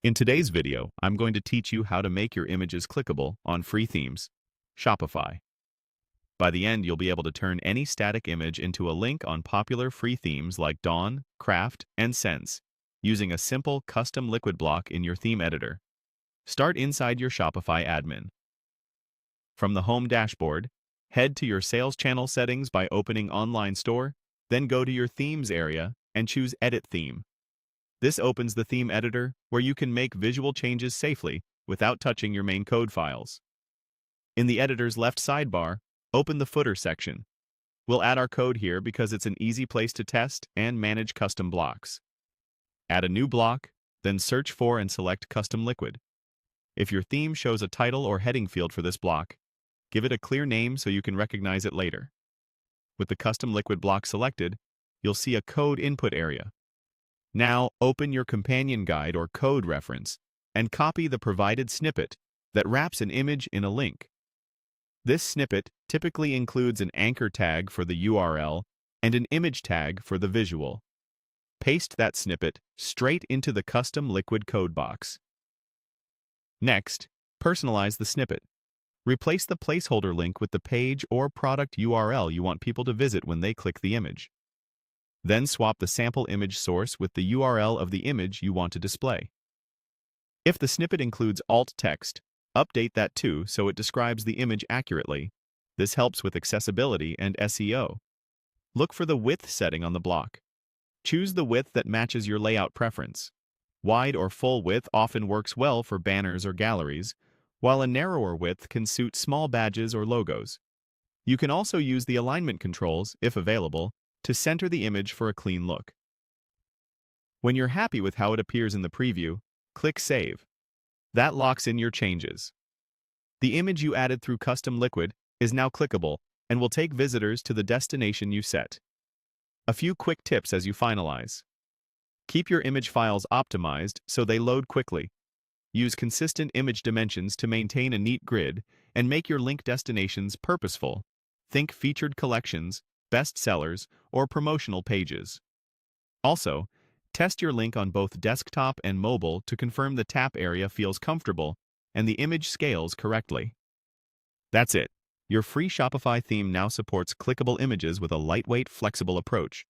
In today's video, I'm going to teach you how to make your images clickable on free themes, Shopify. By the end, you'll be able to turn any static image into a link on popular free themes like Dawn, Craft, and Sense, using a simple custom liquid block in your theme editor. Start inside your Shopify admin. From the home dashboard, head to your sales channel settings by opening Online Store, then go to your Themes area and choose Edit Theme. This opens the theme editor where you can make visual changes safely without touching your main code files. In the editor's left sidebar, open the footer section. We'll add our code here because it's an easy place to test and manage custom blocks. Add a new block, then search for and select Custom Liquid. If your theme shows a title or heading field for this block, give it a clear name so you can recognize it later. With the Custom Liquid block selected, you'll see a code input area. Now, open your companion guide or code reference and copy the provided snippet that wraps an image in a link. This snippet typically includes an anchor tag for the URL and an image tag for the visual. Paste that snippet straight into the custom liquid code box. Next, personalize the snippet. Replace the placeholder link with the page or product URL you want people to visit when they click the image. Then swap the sample image source with the URL of the image you want to display. If the snippet includes alt text, update that too so it describes the image accurately. This helps with accessibility and SEO. Look for the width setting on the block. Choose the width that matches your layout preference. Wide or full width often works well for banners or galleries, while a narrower width can suit small badges or logos. You can also use the alignment controls, if available, to center the image for a clean look. When you're happy with how it appears in the preview, click Save. That locks in your changes. The image you added through Custom Liquid is now clickable and will take visitors to the destination you set. A few quick tips as you finalize. Keep your image files optimized so they load quickly. Use consistent image dimensions to maintain a neat grid and make your link destinations purposeful. Think featured collections, bestsellers, or promotional pages. Also, test your link on both desktop and mobile to confirm the tap area feels comfortable and the image scales correctly. That's it. Your free Shopify theme now supports clickable images with a lightweight, flexible approach.